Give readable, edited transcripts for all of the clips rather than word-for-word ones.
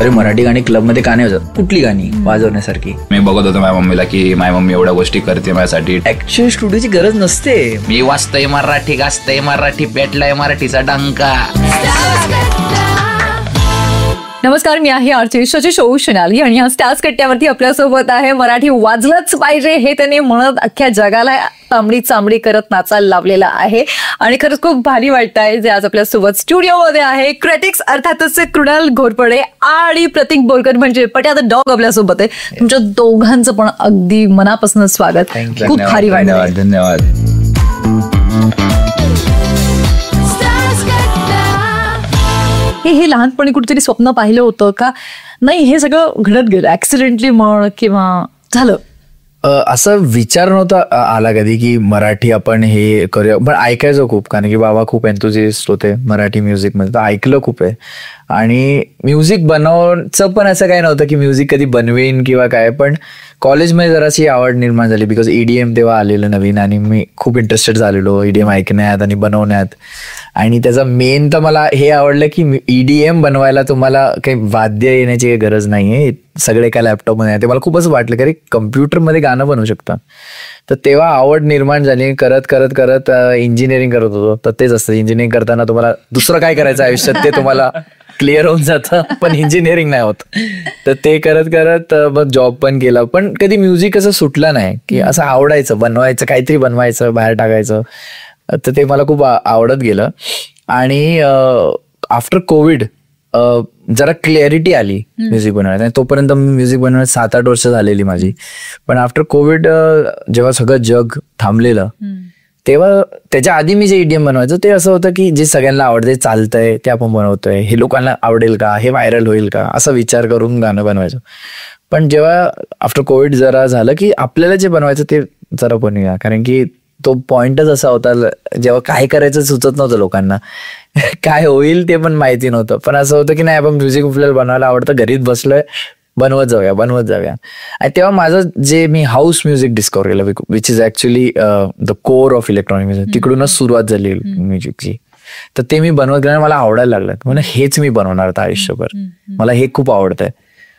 अरे मराठी गाणी क्लबमध्ये का नाही होतात? कुठली गाणी वाजवण्यासारखी? मी बघत होतो माझ्या मम्मीला की माझी मम्मी एवढ्या गोष्टी करते माझ्यासाठी. ऍक्च्युअली स्टुडिओची गरज नसते. मी वाचतोय मराठी, गाजतोय मराठी, पेटलाय मराठीचा डंका. नमस्कार, मी आहे आरचे शची सोनाली आणि या स्टार्स कट्ट्यावरती आपल्यासोबत आहे मराठी वाजलंच पाहिजे हे त्याने म्हणत अख्ख्या जगाला तांबडी चांबडी करत नाचायला लावलेला आहे. आणि खरंच खूप भारी वाटत आहे जे आज आपल्यासोबत स्टुडिओमध्ये आहे. क्रिटिक्स अर्थातच कृणाल घोरपडे आणि प्रतीक बोरकर म्हणजे पट्या द डॉग आपल्यासोबत आहे. तुमच्या दोघांचं पण अगदी मनापासून स्वागत. खूप भारी वाटत. धन्यवाद. हे लहानपणी कुठेतरी स्वप्न पाहिलं होतं का नाही हे सगळं घडत गेलं ऍक्सिडेंटली म्हण किंवा झालं? असा विचार नव्हता आला कधी की मराठी आपण हे करूया, पण ऐकायचो खूप, कारण की बाबा खूप एन्थुसिस्ट होते मराठी म्युझिक मध्ये, तर ऐकलं खूप आहे. आणि म्युझिक बनवायचं पण असं काही नव्हतं की म्युझिक कधी बनवेन किंवा काय, पण कॉलेजमध्ये जराशी आवड निर्माण झाली बिकॉज EDM तेव्हा आलेलं नवीन आणि मी खूप इंटरेस्टेड झालेलो EDM ऐकण्यात आणि बनवण्यात. आणि त्याचा मेन तर मला हे आवडलं की EDM बनवायला तुम्हाला काही वाद्य येण्याची काही गरज नाहीये, सगळे एका लॅपटॉपमध्ये आहे. ते मला खूप असं वाटलं की अरे कम्प्युटरमध्ये गाणं बनवू शकता. तर तेव्हा आवड निर्माण झाली. करत करत करत इंजिनिअरिंग करत होतो. तर तेच असतं, इंजिनिअरिंग करताना तुम्हाला दुसरं काय करायचं आयुष्यात ते तुम्हाला क्लिअर होऊन जातं, पण इंजिनिअरिंग नाही होत. तर ते करत करत मग जॉब पण केला, पण कधी म्युझिक असं सुटलं नाही की असं आवडायचं, बनवायचं, काहीतरी बनवायचं, बाहेर टाकायचं. तर ते मला खूप आवडत गेलं. आणि आफ्टर कोविड जरा क्लॅरिटी आली म्युझिक बनवायला. तोपर्यंत म्युझिक बनवायला 7-8 वर्ष झालेली माझी. पण आफ्टर कोविड जेव्हा सगळं जग थांबलेलं तेव्हा त्याच्या आधी मी जे EDM बनवायचं ते असं होतं की जे सगळ्यांना आवडते, चालतंय, ते आपण बनवतोय, हे लोकांना आवडेल का, हे व्हायरल होईल का, असा विचार करून गाणं बनवायचं. पण जेव्हा आफ्टर कोविड जरा झालं की आपल्याला जे बनवायचं ते जरा बनवूया, कारण की तो पॉइंटच असा होता जेव्हा काय करायचं सुचत नव्हतं लोकांना, काय होईल ते पण माहिती नव्हतं. पण असं होतं की नाही आपण म्युझिक आपल्याला बनवायला आवडतं, घरीच बसलोय, बनवत जाऊया. आणि तेव्हा माझं जे मी हाऊस म्युझिक डिस्कवर केलं which is actually the core of electronic music, तिकडूनच सुरुवात झाली म्युझिकची. तर ते मी बनवत गेलं, मला आवडायला लागलं, म्हणजे हेच मी बनवणार होतं आयुष्यभर, मला हे खूप आवडतंय.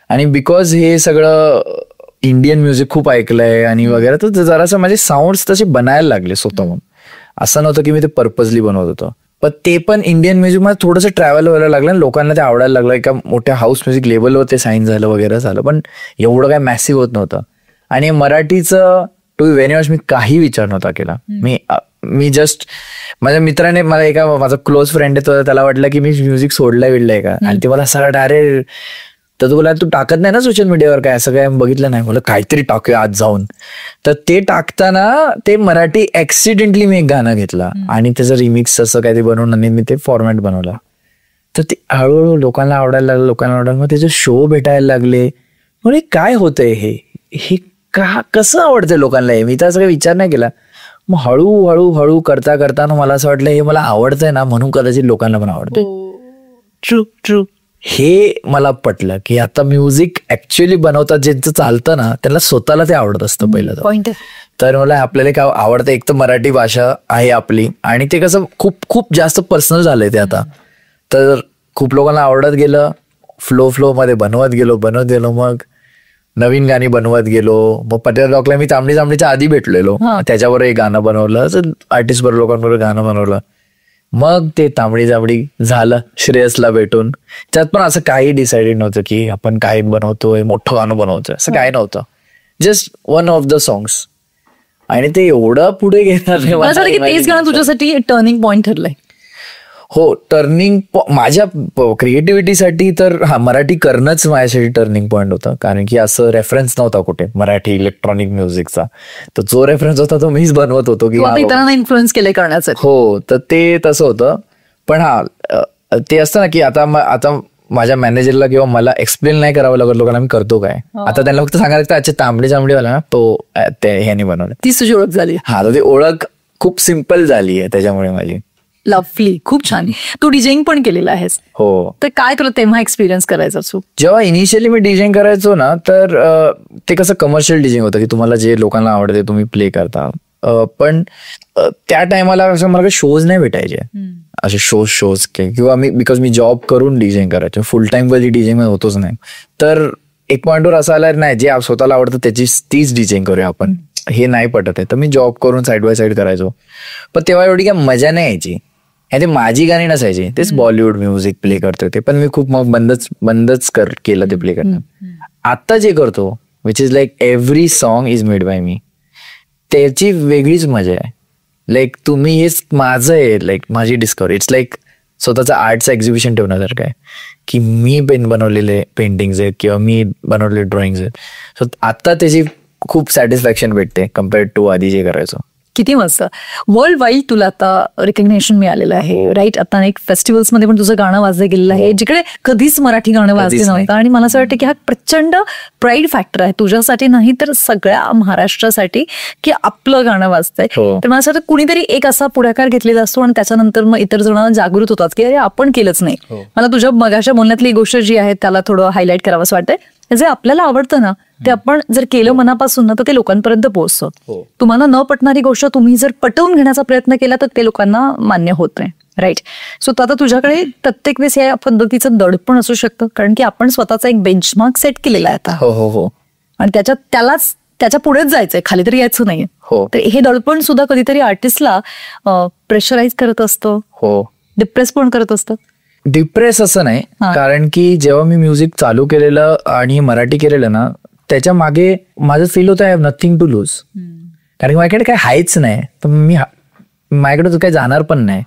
आणि बिकॉज हे सगळं इंडियन म्युझिक खूप ऐकलंय आणि वगैरे, तर जरासं माझे साऊंड्स तसे बनायला लागले स्वतःहून. असं नव्हतं की मी ते पर्पजली बनवत होतो, पण ते पण इंडियन म्युझिक मध्ये थोडंसं ट्रॅव्हल व्हायला लागलं आणि लोकांना ते आवडायला लागलं. एका मोठ्या हाऊस म्युझिक लेवलवर ते साईन झालं वगैरे झालं, पण एवढं काय मॅसिव्ह होत नव्हतं. आणि मराठीचं टू बी व्हेरी मच मी काही विचार नव्हता केला. मी जस्ट माझ्या मित्राने मला माझा क्लोज फ्रेंड आहे, त्याला वाटलं की मी म्युझिक सोडलंय का, आणि ते मला असं अरे तर तू बोला तू टाकत नाही ना सोशल मीडियावर, काय असं काय बघितलं नाही, मला काहीतरी टाकूया आज जाऊन. तर ते टाकताना ते मराठी ऍक्सिडेंटली मी एक गाणं घेतलं आणि त्याचं रिमिक्स असं काही बनवून आणि मी ते फॉर्मॅट बनवला. तर ते हळूहळू लोकांना आवडायला लागलं, मग त्याचे शो भेटायला लागले. म्हणजे काय होतंय हे कसं आवडतंय लोकांना, हे मी तर असं काही विचार नाही केला. मग हळूहळू करता मला असं वाटलं हे मला आवडतंय ना, म्हणून कदाचित लोकांना पण आवडतंय. ट्रू हे मला पटलं की आता म्युझिक ऍक्च्युअली बनवतात ज्यांचं चालतं ना, त्यांना स्वतःला ते आवडत असतं पहिलं. तर मला आपल्याला काय आवडतं, एक तर मराठी भाषा आहे आपली, आणि ते कसं खूप जास्त पर्सनल झालंय ते आता. तर खूप लोकांना आवडत गेलं, फ्लो मध्ये बनवत गेलो, मग नवीन गाणी बनवत गेलो. मग पटेल रॉकला मी तांबडीच्या आधी भेटलेलो, त्याच्यावर एक गाणं बनवलं, आर्टिस्ट बरोबर लोकांबरोबर गाणं बनवलं. मग ते तांबडी झालं श्रेयसला भेटून. त्यात पण असं काही डिसाइडेड नव्हतं की आपण काय बनवतोय, मोठं गाणं बनवतोय, असं काय नव्हतं. Just one of the songs. आणि ते एवढं पुढे घेणार नाही, तेच गाणं तुझ्यासाठी टर्निंग पॉइंट ठरलंय. हो, टर्निंग माझ्या क्रिएटिव्हिटीसाठी तर मराठी करणंच माझ्यासाठी टर्निंग पॉइंट होतं, कारण की असं रेफरन्स नव्हता कुठे मराठी इलेक्ट्रॉनिक म्युझिकचा. तर जो रेफरन्स होता तो मीच बनवत होतो की इतरांना इन्फ्लुएन्स केले करण्याचं. हो, तर ते तसं होतं. पण ते असतं ना की आता माझ्या मॅनेजरला किंवा मला एक्सप्लेन नाही करावं लागत लोकांना मी करतो काय. आता त्यांना फक्त सांगायला अच्छा तांबडीवाला ना तो ह्याने बनवलं, तीच तुझी ओळख झाली. तर ती ओळख खूप सिम्पल झाली आहे त्याच्यामुळे माझी. लवली, खूप छान. तू डिजेइंग पण केलेलं आहेस. हो. तर काय करत तेव्हा एक्सपिरियन्स करायचा तू? जेव्हा इनिशियली मी डिजेइंग करायचो ना, तर ते कसं कमर्शियल डिजेइंग होतं की तुम्हाला जे लोकांना आवडते तुम्ही प्ले करता. पण त्या टायमाला असं मला शोज नाही भेटायचे, असे शोज किंवा बिकॉज मी जॉब करून डीजेंग करायचो, फुल टाइम कधी डीजेंग होतोच नाही. तर एक पॉइंटवर असं आलं नाही, जे स्वतःला आवडतं तीच डीजेंग करूया आपण, हे नाही पटत आहे. तर मी जॉब करून साईड बाय साईड करायचो, पण तेव्हा एवढी काय मजा नाही यायची. ते माझी गाणी नसायची, तेच बॉलिवूड म्युझिक प्ले करते होते, पण मी खूप मग बंदच केलं ते प्ले करणं. आता जे करतो which is like every song is made by me, त्याची वेगळीच मजा आहे. लाईक तुम्ही हेच माझं आहे, लाईक माझी डिस्कवरी. इट्स लाईक स्वतःचं आर्टचं एक्झिबिशन ठेवण्यासारखं आहे की मी बनवलेले पेंटिंग्स आहेत किंवा मी बनवलेले ड्रॉइंग्स आहेत. सो आता त्याची खूप सॅटिस्फॅक्शन भेटते कम्पेअर्ड टू आधी जे करायचो. किती मस्त. वर्ल्ड वाईड तुला आता रिकग्नेशन मिळालेलं आहे, राईट? आता अनेक फेस्टिवल्स मध्ये पण तुझं गाणं वाजलं गेलेलं आहे, जिकडे कधीच मराठी गाणं वाजले नव्हतं. आणि मला असं वाटतं की हा प्रचंड प्राईड फॅक्टर आहे तुझ्यासाठी, नाही तर सगळ्या महाराष्ट्रासाठी, की आपलं गाणं वाजतंय. तर मला असं वाटतं कुणीतरी एक असा पुढाकार घेतलेला असतो आणि त्याच्यानंतर मग इतर जणांना जागृत होतात की अरे आपण केलंच नाही. मला तुझ्या मगाच्या बोलण्यातली गोष्ट जी आहे त्याला थोडं हायलाईट करावंसं वाटतंय. जे आपल्याला आवडतं ना ते आपण जर केलं मनापासून ना तर ते लोकांपर्यंत पोहोचतं. तुम्हाला न पटणारी गोष्ट तुम्ही जर पटवून घेण्याचा प्रयत्न केला तर ते लोकांना मान्य होत नाही, राईट? सो आता तुझ्याकडे प्रत्येक वेळेस या पद्धतीचं दडपण असू शकतं, कारण की आपण स्वतःचा एक बेंचमार्क सेट केलेला आहे आता. हो. आणि त्याच्या पुढेच जायचंय, खाली तरी यायचं नाहीये. तर हे दडपण सुद्धा कधीतरी आर्टिस्टला प्रेशराईज करत असतं, डिप्रेस पण करत असतं. डिप्रेस असं नाही, कारण की जेव्हा मी म्युझिक चालू केलेलं आणि मराठी केलेलं ना, त्याच्या मागे माझं फील होतं I have nothing to lose. कारण की माझ्याकडे काही हायच नाही, तर माझ्याकडे काही जाणार पण नाही.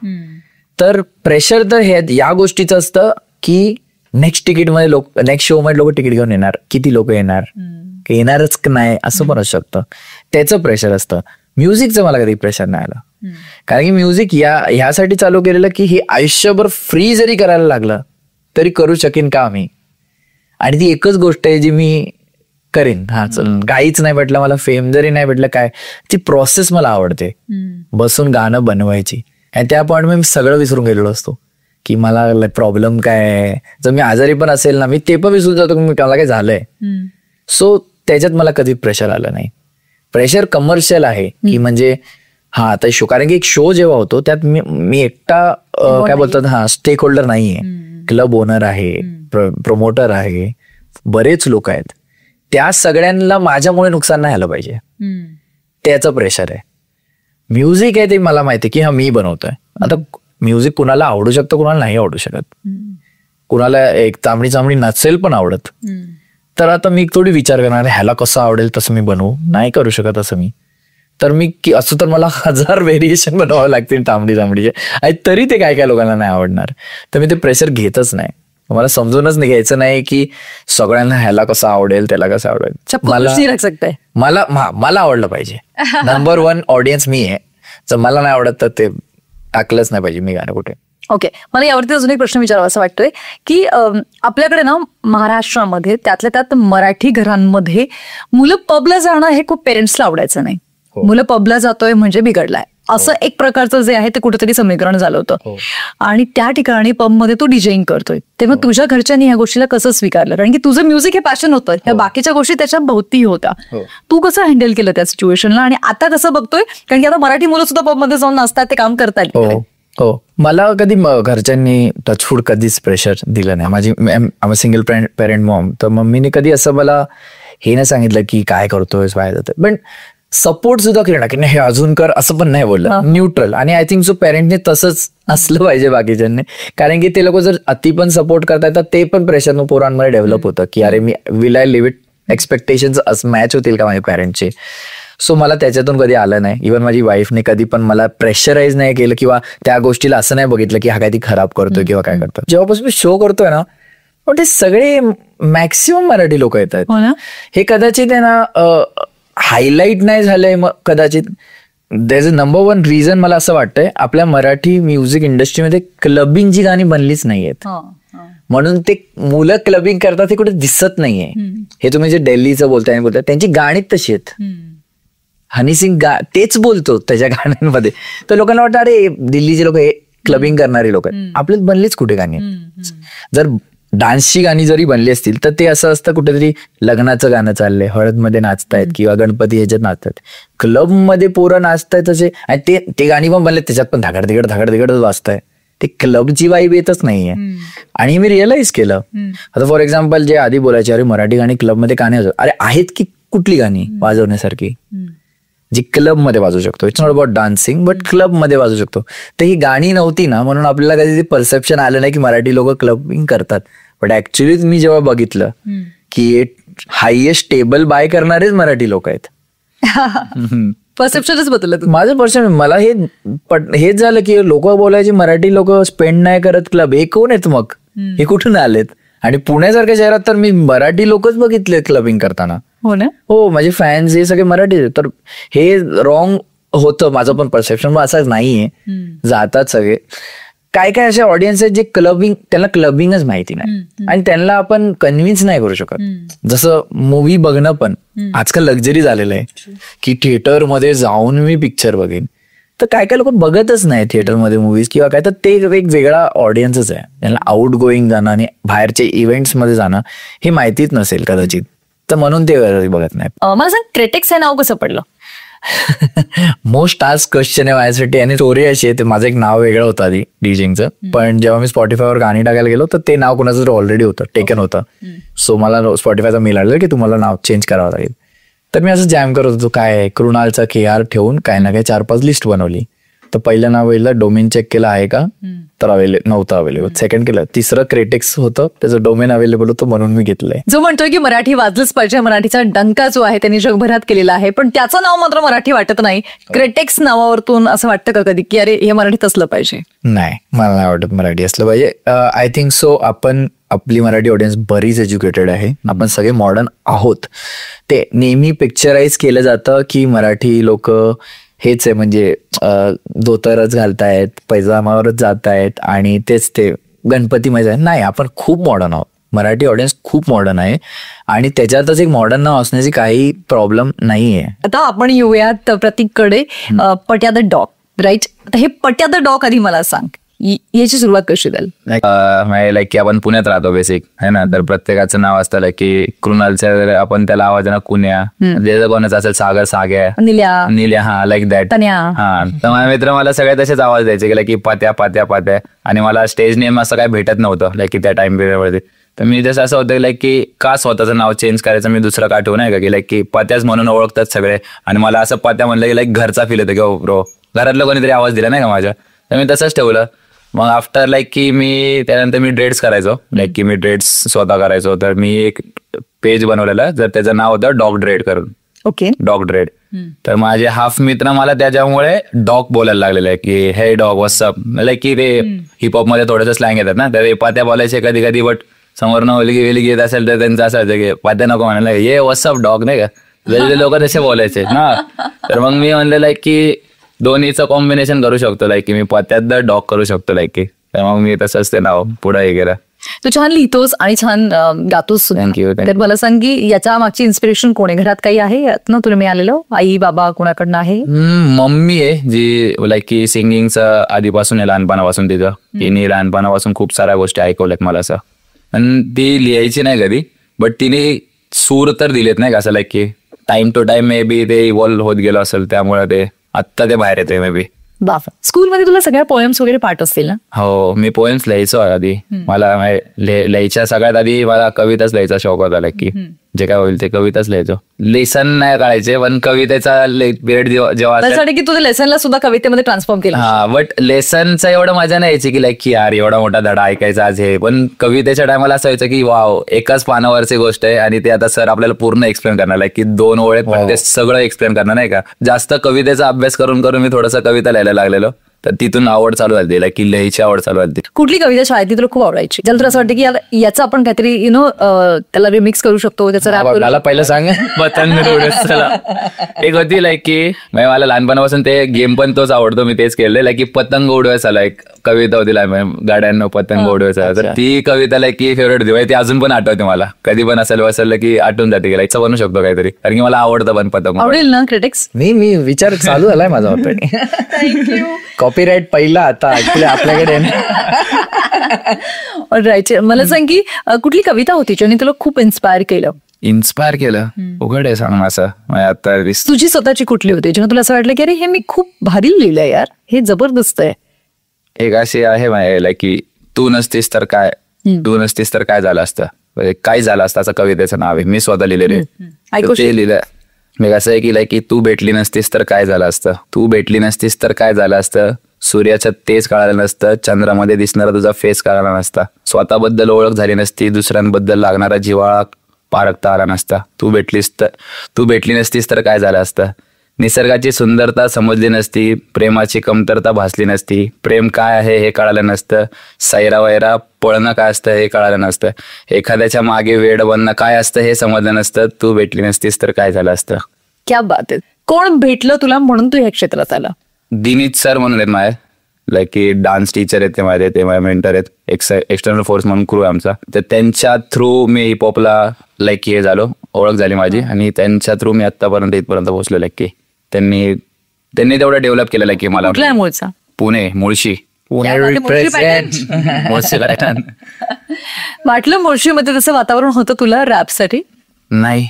तर प्रेशर तर हे या गोष्टीचं असतं की नेक्स्ट शो मध्ये लोक तिकीट घेऊन येणार, किती लोक येणारच नाही असं पण असू शकतं, त्याचं प्रेशर असतं. म्युझिकचं मला कधी प्रेशर नाही आलं, कारण की म्युझिक ह्यासाठी चालू केलेलं की हे आयुष्यभर फ्री जरी करायला लागलं तरी करू शकेन का मी. आणि ती एकच गोष्ट आहे जी मी करेन. चल काहीच नाही भेटलं मला, फेम जरी नाही भेटलं काय, ती प्रोसेस मला आवडते, बसून गाणं बनवायची. आणि त्या पॉईंट मी सगळं विसरून गेलेलो असतो की मला प्रॉब्लेम काय आहे. जर मी आजारी पण असेल ना, मी ते पण विसरून जातो की मला काय झालंय. सो त्याच्यात मला कधी प्रेशर आलं नाही. प्रेशर कमर्शियल आहे की म्हणजे आता शो, कारण की एक शो जेव्हा होतो त्यात मी एकटा काय बोलतात स्टेक होल्डर नाहीये. क्लब ओनर आहे, प्रमोटर आहे, बरेच लोक आहेत. त्या सगळ्यांना माझ्यामुळे नुकसान नाही आलं पाहिजे, त्याचं प्रेशर आहे. म्युझिक आहे ते मला माहिती की मी बनवतोय. आता म्युझिक कुणाला आवडू शकतं, कुणाला नाही आवडू शकत. कुणाला एक चांबडी नसेल पण आवडत, तर आता मी थोडी विचार करणार ह्याला कसं आवडेल तसं मी बनवू, नाही करू शकत असं मी. तर मी असं तर मला 1000 व्हेरिएशन बनवावं लागतील तांबडीचे, आणि तरी ते काय काय लोकांना नाही आवडणार. तर मी ते प्रेशर घेतच नाही. मला समजूनच घ्यायचं नाही की सगळ्यांना ह्याला कसं आवडेल त्याला कसं आवडेल. मला आवडलं पाहिजे. नंबर 1 ऑडियन्स मी आहे. जर मला नाही आवडत तर ते टाकलंच नाही पाहिजे मी गाणं कुठे. ओके, मला यावरती अजून एक प्रश्न विचारावा असं वाटतोय की आपल्याकडे ना महाराष्ट्रामध्ये त्यातल्या त्यात मराठी घरांमध्ये मुलं पबला जाणं हे खूप पेरेंट्सला आवडायचं नाही. मुलं पबला जातोय म्हणजे बिघडलाय असं एक प्रकारचं जे आहे ते कुठेतरी समीकरण झालं होतं. आणि त्या ठिकाणी पबमध्ये तू डीजेइंग करतोय, तेव्हा तुझ्या घरच्यांनी ह्या गोष्टीला कसं स्वीकारलं? कारण की तुझं म्युझिक हे पॅशन होतं, ह्या बाकीच्या गोष्टी त्याच्या भोवती होत्या. तू कसं हँडल केलं त्या सिच्युएशनला आणि आता कसं बघतोय? कारण की आता मराठी मुलं सुद्धा पबमध्ये जाऊन नाचतात, ते काम करतात. हो, मला कधी घरच्यांनी टचफूड कधीच प्रेशर दिलं नाही. माझी सिंगल पेरेंट मॉम, तर मम्मीने कधी असं मला हे नाही सांगितलं की काय करतोय बाहेर जातोय, पण सपोर्ट सुद्धा केला की नाही हे अजून कर असं पण नाही बोललं, न्यूट्रल. आणि आय थिंक सो पेरेंटने तसंच असलं पाहिजे बाकीच्यांनी, कारण की ते लोक जर अति पण सपोर्ट करतायत तर ते पण प्रेशर पोरांमध्ये डेव्हलप होतं की अरे me will I live it, expectations match होतील का माझ्या पॅरेंटचे. सो मला त्याच्यातून कधी आलं नाही. इव्हन माझी वाईफने कधी पण मला प्रेशराईज नाही केलं किंवा त्या गोष्टीला असं नाही बघितलं की हा काय ती खराब करतोय किंवा काय करतोय. जेव्हापासून मी शो करतोय ना, पण ते सगळे मॅक्सिमम मराठी लोक येत आहेत. हे कदाचित आहे ना हायलाईट नाही झालंय, मग कदाचित देयर इज नंबर 1 रिझन मला असं वाटतंय, आपल्या मराठी म्युझिक इंडस्ट्रीमध्ये क्लबिंगची गाणी बनलीच नाहीयेत, म्हणून ते मुलं क्लबिंग करतात हे कुठे दिसत नाहीये. हे तुम्ही जे दिल्लीचं बोलताय त्यांची गाणी तशी आहेत. हनी सिंग तेच बोलतो त्याच्या गाण्यांमध्ये, तर लोकांना वाटतं अरे दिल्लीचे लोक हे क्लबिंग करणारे लोक आहेत. आपल्यात बनलीच कुठे गाणी. जर डान्सची गाणी जरी बनली असतील तर ते असं असतं कुठेतरी लग्नाचं गाणं चाललंय, हळदमध्ये नाचतायत किंवा गणपती ह्याच्यात नाचतात. क्लबमध्ये पोरं नाचतायत असे, आणि ते गाणी पण बनले त्याच्यात पण धाकड तिकडच वाजताय. ते क्लबची वाईब येतच नाहीये. आणि मी रिअलाइज केलं, आता फॉर एक्झाम्पल जे आधी बोलायचे अरे मराठी गाणी क्लबमध्ये का नाही, अरे आहेत की कुठली गाणी वाजवण्यासारखी जी क्लब मध्ये वाजू शकतो. It's not about dancing but club मध्ये वाजू शकतो. तर ही गाणी नव्हती ना, म्हणून आपल्याला कधी परसेप्शन आलं नाही की मराठी लोक क्लबिंग करतात. बट ऍक्च्युली मी जेव्हा बघितलं की हायएस्ट टेबल बाय करणारेच मराठी लोक आहेत. परसेप्शनच बदललं माझं परसेप्शन. मला हेच झालं की लोक बोलायचे मराठी लोक स्पेंड नाही करत क्लब, हे कोण आहेत मग, हे कुठून आलेत. आणि पुण्यासारख्या शहरात तर मी मराठी लोकच बघितले क्लबिंग करताना. हो ना, हो, माझे फॅन्स हे सगळे मराठी. तर हे रॉंग होतं माझं पण परसेप्शन, पण असंच नाहीये. जातात सगळे. काय काय असे ऑडियन्स आहेत जे त्यांना क्लबिंगच माहिती नाही आणि त्यांना आपण कन्व्हिन्स नाही करू शकत. जसं मूवी बघणं पण आजकाल लक्झरी झालेलं आहे की थिएटरमध्ये जाऊन मी पिक्चर बघेन. तर काय काय लोक बघतच नाही थिएटरमध्ये मूवीज किंवा काय, तर ते एक वेगळा ऑडियन्सच आहे. त्यांना आउट गोईंग जाणं आणि बाहेरचे इव्हेंट्स मध्ये जाणं हे माहितीच नसेल कदाचित, तर म्हणून ते बघत नाही. मला सांग, क्रिटिक्स हे नाव कसं पडलं? मोस्ट टास्क क्वेश्चन आहे माझ्यासाठी. आणि स्टोरी अशी आहे, माझं एक नाव वेगळं होतं आधी डीजिंगचं, पण जेव्हा मी स्पॉटिफायवर गाणी टाकायला गेलो तर ते नाव कोणाचं ऑलरेडी होतं, टेकन होतं. सो मला स्पॉटिफायचा मेल आलेला की तुम्हाला नाव चेंज करावं लागेल. तर मी असं जॅम करत होतो, काय कृणालचा KR ठेवून काय ना काय 4-5 लिस्ट बनवली. तर पहिलं नाव बघितलं, डोमेन चेक केलं आहे का, तर नव्हतं अवेलेबल. सेकंड केलं, तिसरं क्रिटिक्स होतं, त्याचं डोमेन अवेलेबल होतं म्हणून मी घेतलंय. जो म्हणतोय की मराठी वाजलंच पाहिजे, मराठीचा डंका जो आहे त्यांनी जगभरात केलेला आहे, पण त्याचं नाव मात्र मराठी वाटत नाही. क्रिटिक्स नावावरतून असं वाटतं का कधी की अरे हे मराठीत असलं पाहिजे? नाही, मला नाही वाटत मराठी असलं पाहिजे. I think so. आपली मराठी ऑडियन्स बरीच एज्युकेटेड आहे, आपण सगळे मॉडर्न आहोत. ते नेहमी पिक्चराइज केलं जातं की मराठी लोक हेच आहे, म्हणजे धोतरच घालतायत, पैजामावरच जात आहेत आणि तेच ते गणपतीमध्ये आहे. नाही, आपण खूप मॉडर्न आहोत. मराठी ऑडियन्स खूप मॉडर्न आहे आणि त्याच्यातच एक मॉडर्न नाव असण्याची काही प्रॉब्लेम नाहीये. आता आपण येऊयात प्रतीककडे. पट्या द डॉग, राईट? आता हे पट्या द डॉग आधी मला सांग, याची सुरुवात कशी झाली? लाईक की आपण पुण्यात राहतो बेसिक है ना, तर प्रत्येकाचं नाव असतं लाईक की कृणालचं आपण त्याला आवाज ना कुण्या, ज्याचं कोणाचं असेल सागर, साग्या, निल्या, हा लाईक दॅट. हा, तर माझे मित्र मला सगळे तसेच आवाज द्यायचे की लाईक की पात्या पात्या पात्या. आणि मला स्टेज नेम असं काही भेटत नव्हतं लाईक की त्या टाइम पिरियडवरती. तर मी जसं असं होतं लाईक की का स्वतःचं नाव चेंज करायचं, मी दुसरं का ठेवू नाही का, की लाईक की पत्याच म्हणून ओळखतात सगळे. आणि मला असं पत्या म्हणलं की लाईक घरचा फील होतं की ब्रो घरातलं कोणीतरी आवाज दिला नाही का माझ्या, तर मी तसंच ठेवलं. मग आफ्टर लाईक की त्यानंतर मी ड्रेड्स करायचो, लाईक की मी ड्रेड्स स्वतः करायचो. तर मी एक पेज बनवलेलं, जर त्याचं नाव होतं डॉग ड्रेड करून. Okay, dog dread. तर माझे हाफ मित्र मला त्याच्यामुळे डॉग बोलायला लागलेले आहे की हे डॉग व्हॉट्सअप, लाईक की ते हिपहॉप मध्ये थोडंसं स्लँग येतात ना, तर पात्या बोलायचे कधी कधी. बट समोरनं वेलगी येत असेल तर त्यांचं असं की पात्या नको म्हणायला, हे व्हॉट्सअप डॉग नाही का, वेगळे लोक तसे बोलायचे ना. तर मग मी म्हणलं लाईक की दोन्हीचं कॉम्बिनेशन करू शकतो, लाईक की मी पत्यात डॉग करू शकतो लाईक की. तर मग मी तसंच ते नाव पुढे हे केलं. तू छान लिहितोस आणि छान गातोस. थँक्यू. तर मला सांग की याच्या मागची इन्स्पिरेशन कोण आहे? घरात काही आहे यातनं तुला मिळालेलं? आई बाबा कोणाकडनं आहे? मम्मी आहे जी लाईक की सिंगिंगचं आधीपासून आहे, लहानपणापासून. तिचं तिने लहानपणापासून खूप साऱ्या गोष्टी ऐकवल्यात मला असं. आणि ती लिहायची नाही कधी, बट तिने सूर तर दिलेत नाही का असं, लाईक की time to time maybe ते इव्हॉल्व्ह होत गेलं असेल, त्यामुळे ते आत्ता ते बाहेर येते मे बी. बाप, स्कूलमध्ये तुला सगळ्या पोएम्स वगैरे पाठ असतील ना? हो, मी पोएम्स लिहायचो आधी. मला लिहायच्या सगळ्यात आधी मला कविताच लिहायचा शौक होता, लाईक की जे काय होईल ते कविताच लिहायचो. लेसन नाही काढायचे, पण कवितेचा पिरियड जेव्हा की तुझ्या लेसनला सुद्धा कवितेमध्ये ट्रान्सफॉर्म केलं. हा, बट लेसनचा एवढं मजा नाही यायची की लाईक की यार एवढा मोठा धडा ऐकायचा आज हे. पण कवितेच्या टायमाला असं व्हायचं की वाव, एकाच पानावरची गोष्ट आहे आणि ते आता सर आपल्याला पूर्ण एक्सप्लेन करणार, लाईक की 2 ओळीत पण ते सगळं एक्सप्लेन करणार नाही का. जास्त कवितेचा अभ्यास करून करून मी थोडंसं कविता लिहायला लागलेलो, तर तिथून आवड चालू झाली, लाईक की लिहायची आवड चालू झाली. कुठली कविता शाळेत तुला खूप आवडायची, ज्याला तुला असं वाटतं की याचं आपण काहीतरी त्याला रिमिक्स करू शकतो, त्याचा रॅप? मला पहिलं सांग, पतंग उडवायला एक होती लाईक की मला लहानपणापासून ते गेम पण तोच आवडतो, मी तेच केलंय. लाईक की पतंग उडवायचा एक कविता होती, गाड्यांना पतंग उडवायचा. तर ती कविता लाईक की फेवरेट होती, ती अजून पण आठवते मला. कधी पण असेल की आठवून जाते की लाईकचं बनवू शकतो काहीतरी, कारण की मला आवडतं पण पतंग. आवडेल ना क्रिटिक्स? मी विचार चालू झालाय माझा ऑलरेडी. कॉपीराईट पहिला आता आपल्याकडे. राईट. मला सांग की कुठली कविता होती ज्याने तुला खूप इन्स्पायर केलं? इन्स्पायर केलं उघड आहे सांग असं. आता तुझी स्वतःची कुठली होती जेव्हा तुला असं वाटलं की अरे हे मी खूप भारी लिहिलंय यार, हे जबरदस्त आहे? एक अशी आहे माझ्या की तू नसतीस तर काय, तू नसतीस तर काय झालं असतं, काय झालं असतं असं कवितेचं नाव आहे. मी स्वतः लिहिलेले ते लिहिलं. मी कसं आहे की तू भेटली नसतीस तर काय झालं असतं, तू भेटली नसतीस तर काय झालं असतं, सूर्याचं तेज कळालं नसतं, चंद्रामध्ये दिसणारा तुझा फेस कळाला नसता, स्वतःबद्दल ओळख झाली नसती, दुसऱ्यांबद्दल लागणारा जिव्हाळा पारखता आला नसता, तू भेटली नसतीस तर काय झालं असतं, निसर्गाची सुंदरता समजली नसती, प्रेमाची कमतरता भासली नसती, प्रेम काय आहे हे कळालं नसतं, सैरा वैरा पळणं काय असतं हे कळालं नसतं, एखाद्याच्या मागे वेड बनणं काय असतं हे समजलं नसतं, तू भेटली नसतीस तर काय झालं असतं. क्या बात आहे. कोण भेटलं तुला म्हणून तू ह्या क्षेत्रात आला? दिनीत सर म्हणून आहेत माझे, लाईक की डान्स टीचर आहेत ते माझे मेंटर आहेत, एक्सटर्नल फोर्स म्हणून क्रू आहे आमचा. तर त्यांच्या थ्रू मी हिपहॉपला लाईक हे झालो, ओळख झाली माझी, आणि त्यांच्या थ्रू मी आतापर्यंत इथपर्यंत पोहोचलो. लाईक की त्यांनी तेवढं डेव्हलप केलेलं की मला. कुठला आहे मूळचा? पुणे, मुळशी. वाटलं मुळशीमध्ये तसं वातावरण होतं तुला रॅपसाठी? नाही,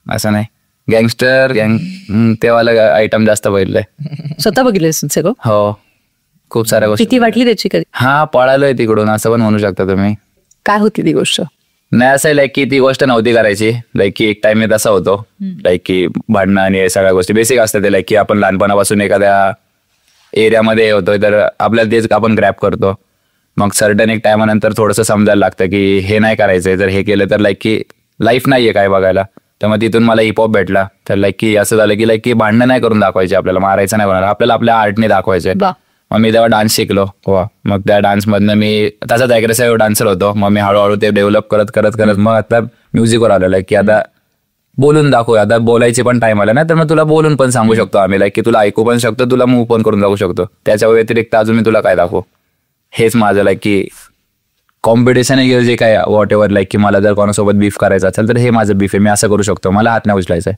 असं नाही. गँगस्टर गँग तेवाला आयटम जास्त बघितलंय. स्वतः बघितलंय सगळं? हो, खूप साऱ्या गोष्टी. किती वाटली त्याची कधी? हा, पळालोय तिकडून असं पण म्हणू शकता तुम्ही. काय होती ती गोष्ट? नाही, असं लाईक की ती गोष्ट नव्हती करायची. लाईक की एक टाइम मी तसा होतो, लाईक की भांडणं आणि सगळ्या गोष्टी बेसिक असतात ते. लाईक की आपण लहानपणापासून एखाद्या एरियामध्ये होतोय तर आपल्याला तेच आपण ग्रॅप करतो. मग सर्टन एक टायमानंतर थोडंसं समजायला लागतं की हे नाही करायचंय, जर हे केलं तर लाईक की लाईफ नाहीये काय बघायला. तर मग तिथून मला हिपहॉप भेटला. तर लाईक की असं झालं की लाईक की भांडणं नाही करून दाखवायचे आपल्याला, मारायचं नाही कोणाला, आपल्याला आपल्या आर्टने दाखवायचे. मग मी तेव्हा डान्स शिकलो. हो, मग त्या डान्समधनं मी तसाच अग्रेसिव्ह डान्सर होतो. मग मी हळूहळू ते डेव्हलप करत मग आता म्युझिकवर आलेलं आहे की आता बोलून दाखवू. आता बोलायची पण टाइम आला ना, तर मग तुला बोलून पण सांगू शकतो आम्ही, लाईक की तुला ऐकू पण शकतो, तुला मूव्ह पण करून दाखवू शकतो. त्याच्या व्यतिरिक्त अजून मी तुला काय दाखवू. हेच माझं लाईक की कॉम्पिटिशन आहे जे काय व्हॉट एव्हर. लाईक की मला जर कोणासोबत बीफ करायचं असेल तर हे माझं बीफ आहे, मी असं करू शकतो. मला हात नाही उचलायचा आहे.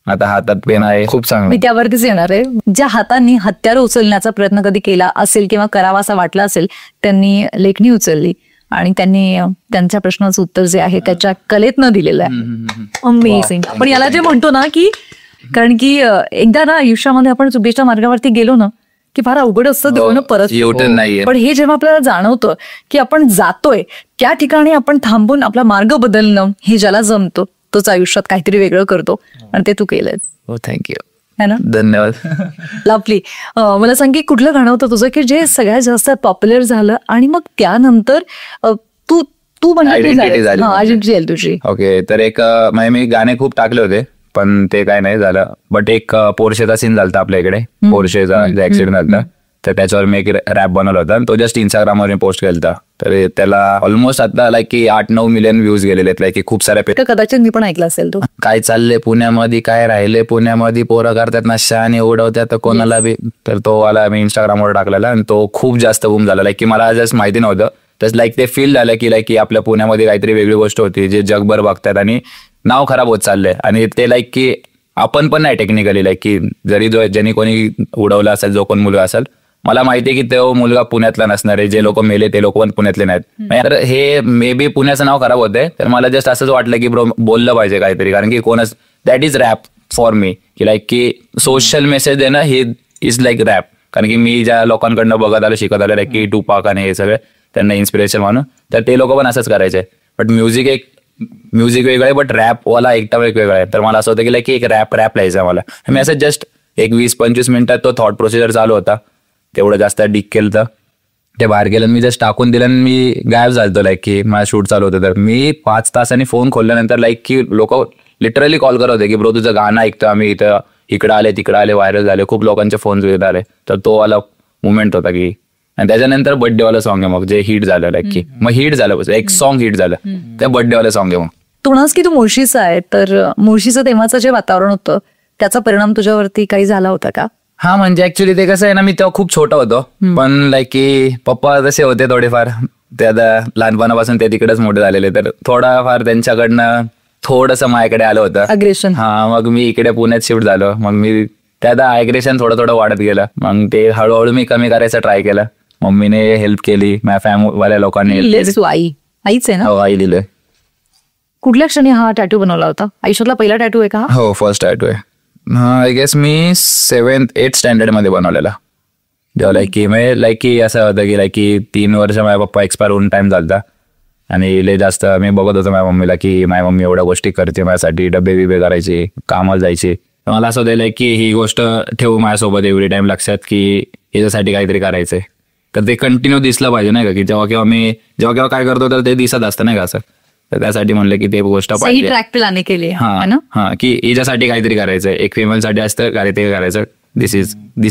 आता हातात पेन आहे. खूप चांगलं. मी त्यावरतीच येणार आहे. ज्या हातांनी हत्यार उचलण्याचा प्रयत्न कधी केला असेल किंवा करावा असा वाटला असेल, त्यांनी लेखणी उचलली आणि त्यांनी त्यांच्या प्रश्नाचं उत्तर जे आहे त्याच्या कलेतनं दिलेलं आहे. अमेझिंग. पण याला जे म्हणतो ना की, कारण की एकदा ना आयुष्यामध्ये आपण चुकीच्या मार्गावरती गेलो ना की फार अवघड असतं परत. पण हे जेव्हा आपल्याला जाणवतं की आपण जातोय त्या ठिकाणी आपण थांबून आपला मार्ग बदलणं हे ज्याला जमतो तोच आयुष्यात काहीतरी वेगळं करतो, आणि ते तू केलंय. हो, थँक्यू. है ना? धन्यवाद. लवली. मला सांग की कुठलं गाणं होतं तुझं की जे सगळ्यात जास्त पॉप्युलर झालं आणि मग त्यानंतर तू आयडेंटिटी तुझी? ओके, तर एक मी गाणे खूप टाकले होते पण ते काय नाही झालं. बट एक पोर्शेचा सीन झाला आपल्या इकडे, पोर्शेचा ऍक्सिडेंट झाला, तर त्याच्यावर मी एक रॅप बनवला होता. तो जस्ट इंस्टाग्रामवर मी पोस्ट केला. तर त्याला ऑलमोस्ट आता लाईक की 8-9 मिलियन व्ह्यूज गेलेले आहेत. लाईक की खूप साऱ्या. कदाचित मी पण ऐकलं असेल. तो काय चाललंय पुण्यामध्ये, काय राहिले पुण्यामध्ये, पोरं करतात नशा आणि उडवतात कोणाला बी. तर तो वाला मी इंस्टाग्रामवर टाकलेला आणि तो खूप जास्त बूम झाला. लाईक की मला जस्ट माहिती नव्हतं. तर लाईक ते फील झालं की लाईक की आपल्या पुण्यामध्ये काहीतरी वेगळी गोष्ट होती जे जगभर बघतात आणि नाव खराब होत चाललंय. आणि ते लाईक की आपण पण नाही टेक्निकली, लाईक की जरी ज्यांनी कोणी उडवलं असेल, जो कोण मुलगा असेल, मला माहिती आहे की तो मुलगा पुण्यातला नसणार आहे. जे लोक मेले ते लोक पण पुण्यातले नाहीत. तर हे मे बी पुण्याचं नाव खराब होतंय. तर मला जस्ट असंच वाटलं की ब्रो बोललं पाहिजे काहीतरी, कारण की कोणच that is rap for me. की लाईक की सोशल मेसेज देणं हे इज लाईक रॅप. कारण की मी ज्या लोकांकडनं बघत आलो, शिकत आलो, लाईक की टुपाक आणि हे सगळे त्यांना इन्स्पिरेशन म्हणून, तर ते लोक पण असंच करायचे. बट म्युझिक वेगळं आहे, बट रॅपवाला एकटा एक वेगळा आहे. तर मला असं होतं की लाईक एक रॅप लिहायचा मला. मी असं जस्ट एक 20-25 मिनिटात तो थॉट प्रोसिजर चालू होता. तेवढं जास्त डिक केलं तर ते बाहेर गेलं, मी जस्ट टाकून दिलं आणि मी गायब झालतो. लाईक की माझं शूट चालू होतं. तर मी 5 तासांनी फोन खोलल्यानंतर लाईक की लोक लिटरली कॉल करत होते की ब्रो तुझं गाणं ऐकतं आम्ही, इकडं आले तिकडं आले, व्हायरल झाले, खूप लोकांचे फोन येत आले. तर तो वाला मुवमेंट होता की. आणि त्याच्यानंतर बर्थडेवाला सॉंग आहे मग जे हिट झालं. लाईक की मग हिट झालं, एक सॉंग हिट झालं, त्या बर्थडेवाला सॉंग आहे. मग तू म्हणास की तू मुळशीचा आहे, तर मुळशीचं तेव्हाचं जे वातावरण होतं त्याचा परिणाम तुझ्यावरती काही झाला होता का? हा, म्हणजे ऍक्च्युली ते कसं आहे ना, मी तेव्हा खूप छोटा होतो. पण लाईक की पप्पा तसे होते थोडेफार, ते आता लहानपणापासून ते तिकडेच मोठे झालेले, तर थोडाफार त्यांच्याकडनं थोडंसं माझ्याकडे आलं होतं अग्रेशन. हा, मग मी इकडे पुण्यात शिफ्ट झालो. मग मी त्यात आयग्रेशन थोडं थोडं वाढत गेलं. मग ते हळूहळू मी कमी करायचं ट्राय केलं. मम्मीने हेल्प केली, माझ्या फॅमिलीवाल्या लोकांनी हेल्प केली. आईच आहे ना? हो, आई लिहिलंय. कुठल्या क्षणी हा टॅटू बनवला होता? आयुष्यातला पहिला टॅटू आहे का? हो, फर्स्ट टॅटू आहे. आय गेस मी 7th 8th स्टँडर्ड मध्ये बनवलेला. जेव्हा लाईक की असं होतं की 3 वर्ष माझ्या पप्पा एक्सपायर होऊन टाइम झालता आणि लय जास्त मी बघत होतो माझ्या मम्मीला की माझी मम्मी एवढ्या गोष्टी करते माझ्यासाठी, डबे बिबे करायचे, कामाला जायचे. मला असं होतं की ही गोष्ट ठेवू माझ्यासोबत एव्हरी टाइम लक्षात की याच्यासाठी काहीतरी करायचंय. तर ते कंटिन्यू दिसलं पाहिजे नाही का, की जेव्हा केव्हा काय करतो तर ते दिसत असतं नाही का असं. तर त्यासाठी म्हणलं की ते गोष्ट पाहिजे. ट्रॅक प्लॅन केली. हा, की याच्यासाठी काहीतरी करायचंय, एक फिमेल साठी असतं ते करायचं. This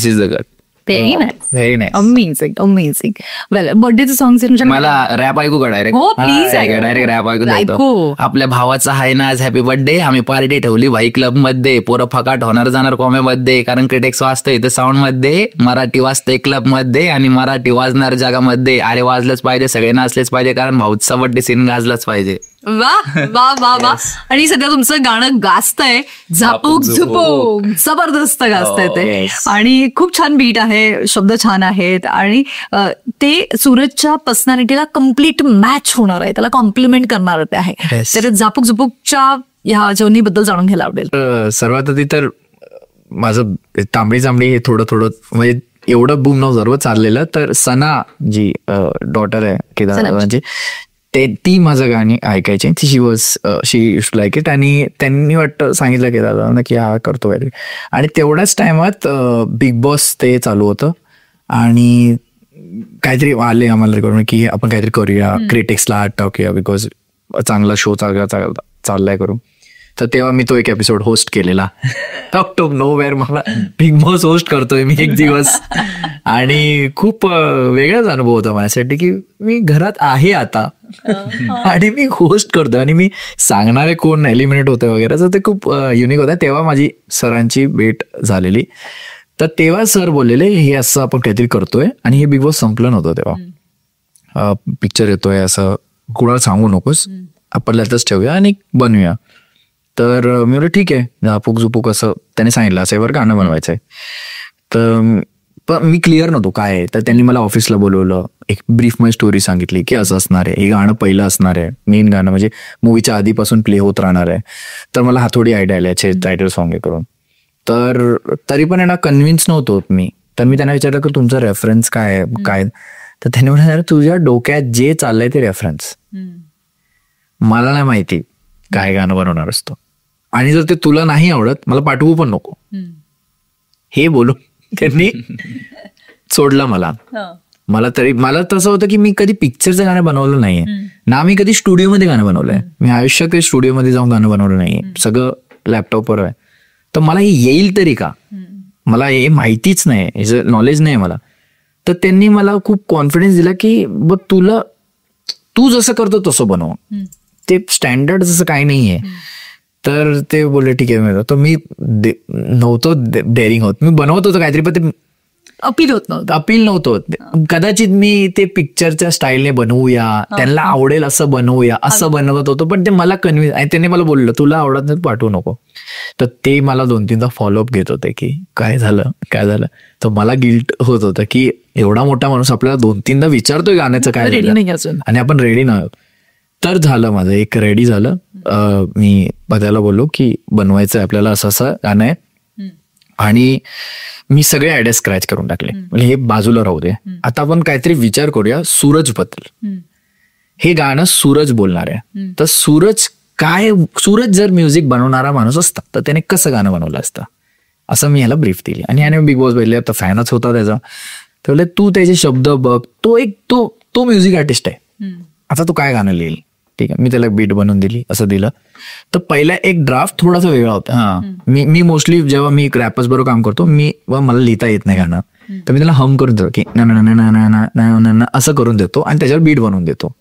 is the girl. Very nice, very nice, amazing amazing. Well, बर्थडेचं सॉंग मला रॅप ऐकू का डायरेक्ट? हो प्लीज, डायरेक्ट रॅप ऐकू. आपल्या भावाचा आहे ना आज हॅपी बर्थडे, आम्ही पार्टी ठेवली भाई क्लब मध्ये, पोरं फकाट होणार जाणार कॉमेमध्ये, कारण क्रिटिक्स वाजतंय इथं साऊंड मध्ये, मराठी वाजतंय क्लब मध्ये आणि मराठी वाजणार जगामध्ये. अरे वाजलंच पाहिजे, सगळे नाचलेच पाहिजे, कारण भाऊचा बर्थडे सीन गाजलाच पाहिजे. वा वा वा वा. आणि सध्या तुमचं गाणं गाजतंय झापूक झुपूक, जबरदस्त गाजतंय ते. आणि खूप छान बीट आहे, शब्द छान आहेत आणि ते सूरजच्या पर्सनॅलिटीला कम्प्लीट मॅच होणार आहे, त्याला कॉम्प्लिमेंट करणार ते आहे. तर झापूक झुपूकच्या ह्या जर्नी बद्दल जाणून घ्यायला आवडेल. सर्वात आधी तर माझं तांबडी चांबडी हे थोडं म्हणजे एवढं बूम नव्हतं सर्व चाललेलं. तर सना जी डॉटर आहे केदारची, ती माझं गाणी ऐकायची. शी युज्ड टू लाईक इट. आणि त्यांनी वाटतं सांगितलं की दादा की हा करतो वगैरे. आणि तेवढ्याच टायमात बिग बॉस ते चालू होतं आणि काहीतरी आले आम्हाला रिक्वायरमेंट की आपण काहीतरी करूया, क्रिटिक्सला टाकूया, बिकॉज चांगला शो चाललाय करू. तर तेव्हा मी तो एक एपिसोड होस्ट केलेला. आउट ऑफ नोवेअर मला बिग बॉस होस्ट करतोय मी एक दिवस. आणि खूप वेगळाच अनुभव होता माझ्यासाठी की मी घरात आहे आता आणि मी होस्ट करतोय आणि मी सांगणारे कोण एलिमिनेट होते वगैरे. तर ते खूप युनिक होतं. तेव्हा माझी सरांची भेट झालेली. तर तेव्हा सर बोललेले हे असं आपण काहीतरी करतोय आणि हे बिग बॉस संपलं नव्हतं तेव्हा, पिक्चर येतोय असं कुणाला सांगू नकोस, आपल्यालाच ठेवूया आणि बनवूया. तर मी बोलले ठीक आहे, झापूक झुपूक असं त्याने सांगितलं, असं वर गाणं बनवायचंय. तर पण मी क्लिअर नव्हतो काय आहे. तर त्यांनी मला ऑफिसला बोलवलं, एक ब्रीफ मध्ये स्टोरी सांगितली की असं असणार आहे, हे गाणं पहिलं असणार आहे, मेन गाणं म्हणजे मूवीच्या आधीपासून प्ले होत राहणार आहे. तर मला थोडी आयडिया आली याचे टायटल सॉन्ग हे करून. तर तरी पण यांना कन्व्हिन्स नव्हतो मी. तर मी त्यांना विचारलं की तुमचा रेफरन्स काय आहे काय. तर त्यांनी म्हणाले तुझ्या डोक्यात जे चाललंय ते रेफरन्स, मला नाही माहिती काय गाणं बनवणार असतो आणि जर ते तुला नाही आवडत मला पाठवू पण नको. हे बोलून त्यांनी सोडलं मला. मला तसं होतं की मी कधी पिक्चरचं गाणं बनवलं नाहीये ना, मी कधी स्टुडिओमध्ये गाणं बनवलंय. मी आयुष्यात कधी स्टुडिओमध्ये जाऊन गाणं बनवलं नाहीये, सगळं लॅपटॉपवर आहे. तर मला हे येईल तरी का, मला हे माहितीच नाही, ह्याचं नॉलेज नाही मला. तर त्यांनी मला खूप कॉन्फिडन्स दिला की बघ तू जसं करतो तसं बनव, ते स्टँडर्ड जसं काही नाहीये. तर ते बोलले ठीक आहे. तर मी नव्हतो डेअरिंग होत, मी बनवत होतो काहीतरी, पण ते अपील नव्हतं होत. कदाचित मी ते पिक्चरच्या स्टाईलने बनवूया, त्यांना आवडेल असं बनवूया असं बनवत होतो. पण ते मला कन्व्हिन्स, आणि त्यांनी मला बोललं तुला आवडत नाही पाठवू नको. तर ते मला 2-3दा फॉलोअप घेत होते की काय झालं. तर मला गिल्ट होत होतं की एवढा मोठा माणूस आपल्याला 2-3दा विचारतोय गाण्याचं काय आणि आपण रेडी नाही आहोत. तर झालं माझं एक रेडी झालं. मी बघायला बोललो की बनवायचं आपल्याला असं असं गाणं आहे. आणि मी सगळे आयडिया स्क्रॅच करून टाकले, म्हणजे हे बाजूला राहू दे, आता आपण काहीतरी विचार करूया सूरज बद्दल. हे गाणं सूरज बोलणार आहे. तर सूरज जर म्युझिक बनवणारा माणूस असता तर त्याने कसं गाणं बनवलं असतं, असं मी याला ब्रीफ दिली. आणि याने बिग बॉस बघितले, तर फॅनच होता त्याचा. तर बोलले तू त्याचे शब्द बघ, तो म्युझिक आर्टिस्ट आहे, आता तू काय गाणं लिहिल. ठीक आहे, मी त्याला बीट बनवून दिली, असं दिलं. तर पहिला एक ड्राफ्ट थोडासा वेगळा होता. मी मोस्टली जेव्हा मी रॅपर्स बरोबर काम करतो, मला लिहिता येत नाही गाणं, तर मी त्याला हम करून देतो की ना असं करून देतो आणि त्याच्यावर बीट बनवून देतो.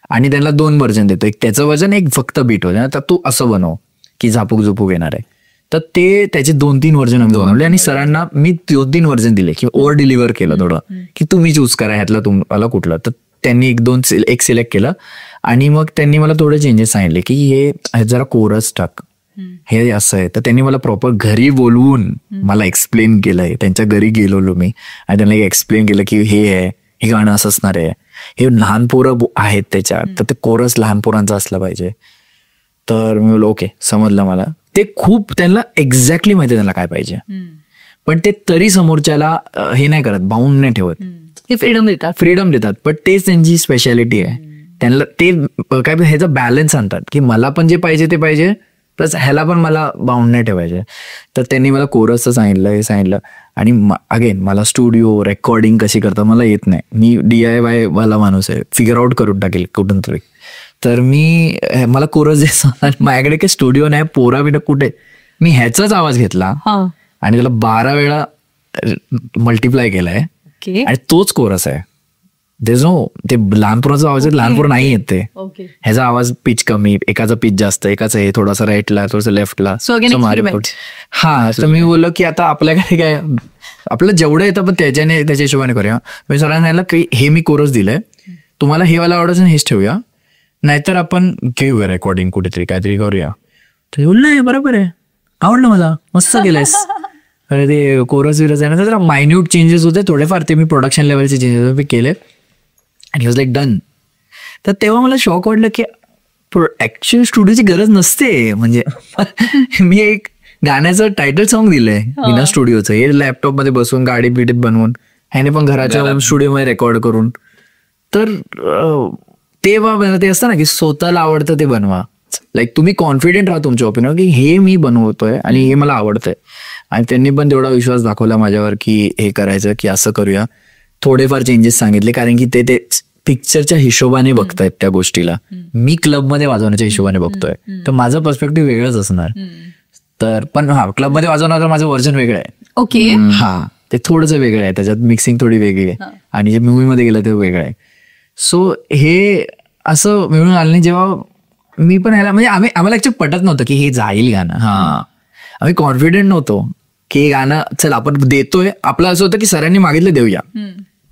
आणि त्याला 2 व्हर्जन देतो, एक त्याचं व्हर्जन, एक फक्त बीट व्हर्जन. तर तू असं बनव की झापूक झुपूक येणार आहे. तर ते त्याचे 2-3 व्हर्जन आम्ही बनवले आणि सरांना मी 2-3 व्हर्जन दिले की ओव्हर डिलिव्हर केलं थोडं, की तुम्ही चूज करा ह्यातलं तुम्हाला कुठलं. तर त्यांनी एक सिलेक्ट केलं आणि मग त्यांनी मला थोडे चेंजेस सांगितले की हे जरा कोरस टाक, हे असं आहे. तर त्यांनी मला प्रॉपर घरी बोलवून मला एक्सप्लेन केलंय. त्यांच्या घरी गेलेलो मी आणि त्यांना एक्सप्लेन केलं की हे गाणं असं असणार आहे, हे लहान पोरं आहेत त्याच्यात, तर ते कोरस लहान पोरांचं असलं पाहिजे. तर मी बोललो ओके, समजलं मला. ते खूप त्यांना एक्झॅक्टली माहिती त्यांना काय पाहिजे, पण ते तरी समोरच्याला हे नाही करत, बाउंड नाही ठेवत, फ्रीडम देतात. पण तेच त्यांची स्पेशालिटी आहे. त्यांना ते काय ह्याचा बॅलन्स आणतात की मला पण जे पाहिजे ते पाहिजे, प्लस ह्याला पण मला बाउंड नाही ठेवायचे. तर त्यांनी मला कोरसचं सांगितलं, हे सांगितलं. आणि अगेन मला स्टुडिओ रेकॉर्डिंग कशी करतात मला येत नाही. मी DIY वाला माणूस आहे, फिगर आउट करून टाकेल कुठून तरी. तर मला कोरस जे माझ्याकडे काही स्टुडिओ नाही, पोरा बिना कुठे, मी ह्याचाच आवाज घेतला आणि त्याला 12 वेळा मल्टिप्लाय केलाय आणि तोच कोरस आहे. ते लहानपुराचा आवाज आहे, लहानपूर नाही येत ते. ह्याचा आवाज पिच कमी, एकाचा पिच जास्त, एकाचा हे थोडासा राईटला, थोडासा लेफ्टला. हा, तर मी बोललो की आता आपल्याकडे काय, आपलं जेवढं येतं पण त्याच्या हिशोबाने करूया. मी सरांना सांगितलं की हे मी कोरस दिलंय, तुम्हाला हे वाला आवडायचं हेच ठेवूया, नाहीतर आपण घेऊया रेकॉर्डिंग कुठेतरी, काहीतरी करूया. तर बोललं नाही बरोबर आहे, आवडलं मला, मस्त केलंयस. अरे ते कोरस विरस आहे ना, जरा मायन्यूट चेंजेस होते थोडेफार, ते मी प्रोडक्शन लेवलचे चेंजेस मी केले आणि वॉज लाईक डन. तर तेव्हा मला शॉक वाटलं की ऍक्च्युअली स्टुडिओची गरज नसते. म्हणजे मी एक गाण्याचं टायटल सॉन्ग दिलंय बिना स्टुडिओचं, हे लॅपटॉप मध्ये बसून गाडी पिटीत बनवून, ह्याने पण घराच्या स्टुडिओमध्ये रेकॉर्ड करून. तर तेव्हा ते असतं ना की स्वतःला आवडतं ते बनवा. लाईक तुम्ही कॉन्फिडेंट राहा तुमच्या ओपिनियन की हे मी बनवतोय आणि हे मला आवडतंय. आणि त्यांनी पण तेवढा विश्वास दाखवला माझ्यावर की हे करायचं, की असं करूया. थोडेफार चेंजेस सांगितले कारण की ते पिक्चरच्या हिशोबाने बघतायत त्या गोष्टीला, मी क्लबमध्ये वाजवण्याच्या हिशोबाने बघतोय, तर माझं पर्स्पेक्टिव्ह वेगळंच असणार. तर पण क्लबमध्ये वाजवण्याचं माझं व्हर्जन वेगळं आहे. ओके, हा, ते थोडंसं वेगळं आहे, त्याच्यात मिक्सिंग थोडी वेगळी आहे आणि जे मूवीमध्ये गेलं ते वेगळं आहे. सो हे असं मिळून आलं नाही. जेव्हा मी पण ह्याला म्हणजे आम्हाला ऍक्च्युअली पटत नव्हतं की हे जाईल गाणं. आम्ही कॉन्फिडेंट नव्हतो की गाणं चल आपण देतोय. आपलं असं होतं की सरांनी मागितलं देऊया,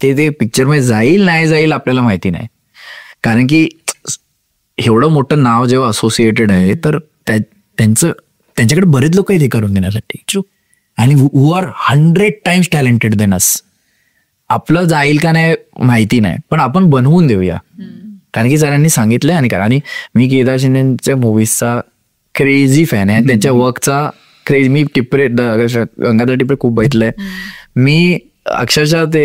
ते पिक्चरमध्ये जाईल नाही जाईल आपल्याला माहिती नाही. कारण की एवढं मोठं नाव जेव्हा असोसिएटेड आहे तर त्यांच्याकडे बरेच लोक आहेत हे करून देण्यासाठी, आणि who are 100 times talented than us. आपलं जाईल का नाही माहिती नाही, पण आपण बनवून देऊया. कारण की सरांनी सांगितलंय. आणि मी केदार शिंदेच्या मूवीजचा क्रेझी फॅन आहे, त्यांच्या वर्कचा क्रेझी. मी टिपरे, गंगाधर टिपरे खूप बघितलंय मी. अक्षरशः ते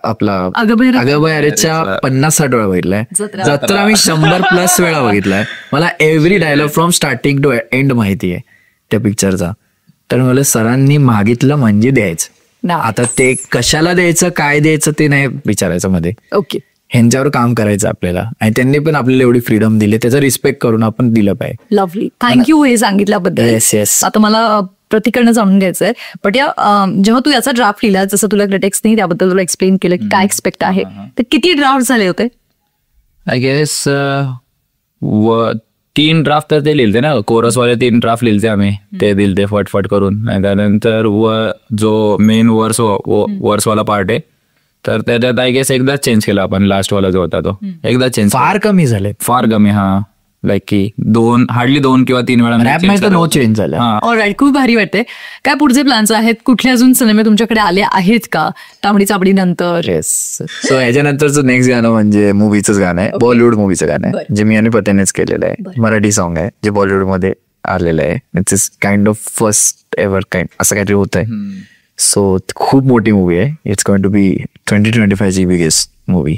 आपला अगबयारेच्या 50-60 वेळा बघितलाय. जत्रा मी 100+ वेळा बघितलाय. मला every dialogue from starting to end माहिती आहे त्या पिक्चरचा. तर मला सरांनी मागितलं म्हणजे द्यायचं. आता ते कशाला द्यायचं, काय द्यायचं ते नाही विचारायचं मध्ये. ओके, ह्यांच्यावर काम करायचं आपल्याला, आणि त्यांनी पण आपल्याला एवढी फ्रीडम दिली, त्याचा रिस्पेक्ट करून आपण दिलं पाहिजे. लवली, थँक्यू हे सांगितल्याबद्दल. Yes yes. आता मला प्रतिकडनं जाणून घ्यायचंय, बट जेव्हा तू याचा ड्राफ्ट लिहिला, जसं तुला क्रिटिक्सनी त्याबद्दल तुला एक्सप्लेन केलं की काय एक्सपेक्ट आहे, तर किती ड्राफ्ट झाले होते? आय गेस 3 ड्राफ्ट तर ते लिहिलते ना, कोरसवाले 3 ड्राफ्ट लिहिलते आम्ही, ते दिलते फटफट करून. आणि त्यानंतर जो मेन वर्सवाला पार्ट आहे तर त्याच्यात आय गेस एकदाच चेंज केला आपण, लास्ट वाला जो होता तो एकदा चेंज. फार कमी झाले, फार कमी. हा, लाईक की हार्डली 2 किंवा 3 वेळा नो चेंज झालं. ऑलराईट, खूप भारी वाटते. काय पुढचे प्लॅन्स आहेत? कुठले अजून सिनेमे तुमच्याकडे आले आहेत का तांबडी चाबडी नंतर? येस. सो ह्याच्यानंतरचं नेक्स्ट गाणं म्हणजे मूवीचंच गाणं आहे, बॉलिवूड मूवीचं गाणं आहे, जे मी आणि पत्यानेच केलेलं आहे. मराठी सॉन्ग आहे जे बॉलिवूड मध्ये आलेलं आहे. It's is kind of first ever kind असं काहीतरी होत आहे. सो खूप मोठी मूवी आहे. इट्स गोइंग टू बी 2025ची बिगेस्ट मूवी.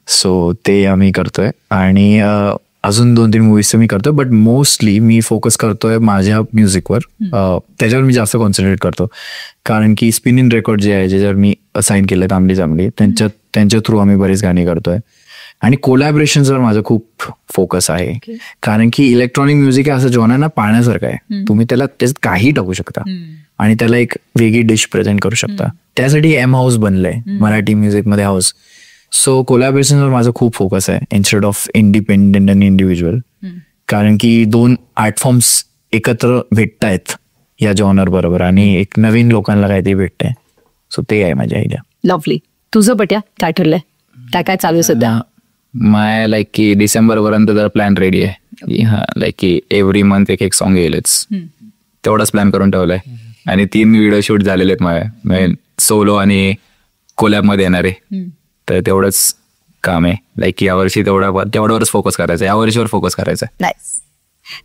सो ते आम्ही करतोय. आणि अजून 2-3 मूवीज मी करतोय, बट मोस्टली मी फोकस करतोय माझ्या म्युझिकवर. त्याच्यावर मी जास्त कॉन्सन्ट्रेट करतो, कारण की स्पिन इन रेकॉर्ड जे आहे, ज्याच्यावर मी साईन केलंय तांबडी चांबडी, त्यांच्या थ्रू आम्ही बरेच गाणी करतोय. आणि कोलॅबरेशन्सवर माझं खूप फोकस आहे, कारण की इलेक्ट्रॉनिक म्युझिक असं जॉनर ना पाण्यासारखं आहे. तुम्ही त्याच्यात काही टाकू शकता आणि त्याला एक वेगळी डिश प्रेझेंट करू शकता. त्यासाठी एम हाऊस बनलंय मराठी म्युझिकमध्ये हाऊस. सो कोलॅबरेशनवर माझा खूप फोकस आहे इन्स्टेड ऑफ इंडिपेंडेंट आणि इंडिव्हिज्युअल, कारण की 2 आर्ट फॉर्म्स एकत्र भेटतायत या जॉनर बरोबर, आणि एक नवीन लोकांना काहीतरी भेटतंय. सो ते आहे माझी आयडिया. लवली. तुझं बट्या काय ठरलंय? काय चालू आहे सध्या? माय लाईक की डिसेंबर पर्यंत तर प्लॅन रेडी आहे. हा लाईक की एव्हरी मंथ एक सॉंग येईलच, तेवढाच प्लॅन करून ठेवलाय. आणि 3 व्हिडिओ शूट झालेले आहेत माझ्या, सोलो आणि कोलॅब मध्ये येणारे. तर तेवढंच काम आहे. लाईक यावर्षी तेवढ्यावरच फोकस करायचं, या वर्षीवर फोकस करायचा. Nice,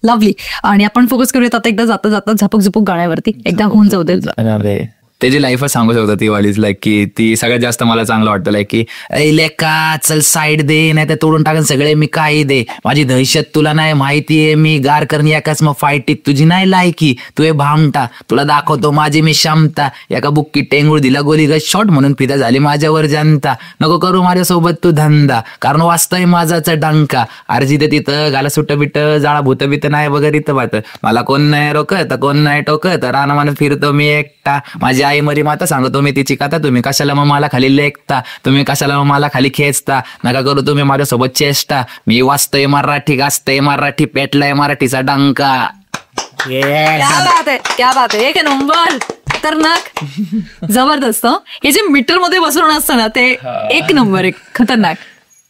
lovely. आणि आपण फोकस करूयात आता एकदा जाता जाता झपक झुपक गाण्यावरती, एकदा होऊन जाऊ दे. त्याची लाईफच सांगू शकतो ती वालीच. लाईक की ती सगळ्यात जास्त मला चांगलं वाटतं. लाईक की लेका चल साईड दे, नाही तर तोडून टाकन सगळे मी काही दे, माझी दहशत तुला नाही माहितीये, मी गार करणी एकाच मग फाईटीत तुझी नाही लायकी, तू हे भामटा, तुला दाखवतो माझी मी क्षमता, एका बुक्की टेंगूळ दिला गोली ग शॉट म्हणून फिदा झाली माझ्यावर जनता, नको करू माझ्यासोबत तू धंदा, कारण वाचतंय माझाच डंका, अर्जी दे तिथं घाला सुट बिट, जाळा भूत बित नाही वगैरे इथं बात, मला कोण नाही रोकत कोण नाही टोकत, रानामानात फिरतो मी एकटा, माझी आई मरी माता सांगतो मी तिची कथा, तुम्ही कशाला मग मला खाली लेखता, तुम्ही कशाला मग मला खाली खेचता, नका करू तुम्ही माझ्यासोबत चेष्टा, मी वाचतोय मराठी गाजतय मराठी पेटलाय मराठीचा डंका. क्या बात आहे, एक नंबर, खतरनाक, जबरदस्त. हे जे मीटर मध्ये बसवणं असतं ना ते एक नंबर, एक खतरनाक.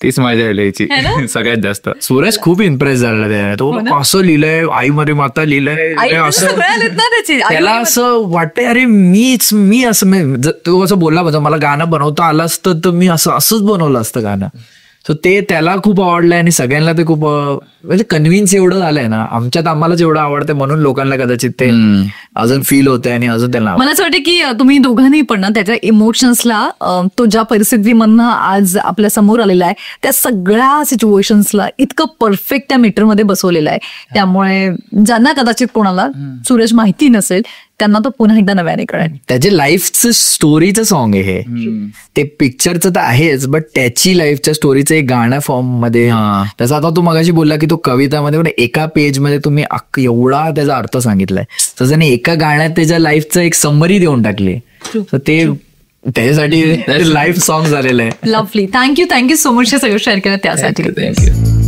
तीच मजा लिहायची सगळ्यात जास्त. सुरेश खूप इम्प्रेस झाला त्याने, तो असं लिहिलंय, आई मध्ये माता लिहिलंय, असं त्याला असं वाटतंय अरे मी असं, तू असं बोलला म्हणजे मला गाणं बनवता आलं असतं तर मी असंच बनवलं असतं गाणं. सो ते त्याला खूप आवडलंय आणि सगळ्यांना ते खूप म्हणजे कन्व्हिन्स एवढं झालंय ना, आमच्यात आम्हालाच एवढं आवडतंय म्हणून लोकांना कदाचित ते अजून फील होतंय आणि अजून त्यांना. मला असं वाटतं की तुम्ही दोघांनी पण ना त्याच्या इमोशन्सला, तो ज्या परिस्थितीमधनं आज आपल्या समोर आलेला आहे त्या सगळ्या सिच्युएशन्सला इतकं परफेक्ट त्या मीटरमध्ये बसवलेलं आहे. त्यामुळे ज्यांना कदाचित कोणाला सुरेश माहिती नसेल त्यांना तो पुन्हा एकदा नव्याने कळेल. त्याचे लाईफचं स्टोरीचं सॉन्ग आहे हे, ते पिक्चरचं तर आहेच बट त्याची लाईफच्या स्टोरीचं एक गाणं फॉर्म मध्ये. तसं आता तू मगाशी बोलला की तो कवितामध्ये एका पेज मध्ये तुम्ही एवढा त्याचा अर्थ सांगितलाय, तसं त्याने एका गाण्यात त्याच्या लाईफचं एक समरी देऊन टाकली. तर ते त्याच्यासाठी लाईफ सॉन्ग झालेलं आहे. लवली. थँक्यू सो मच हे सगळं शेअर केलं त्यासाठी. थँक्यू.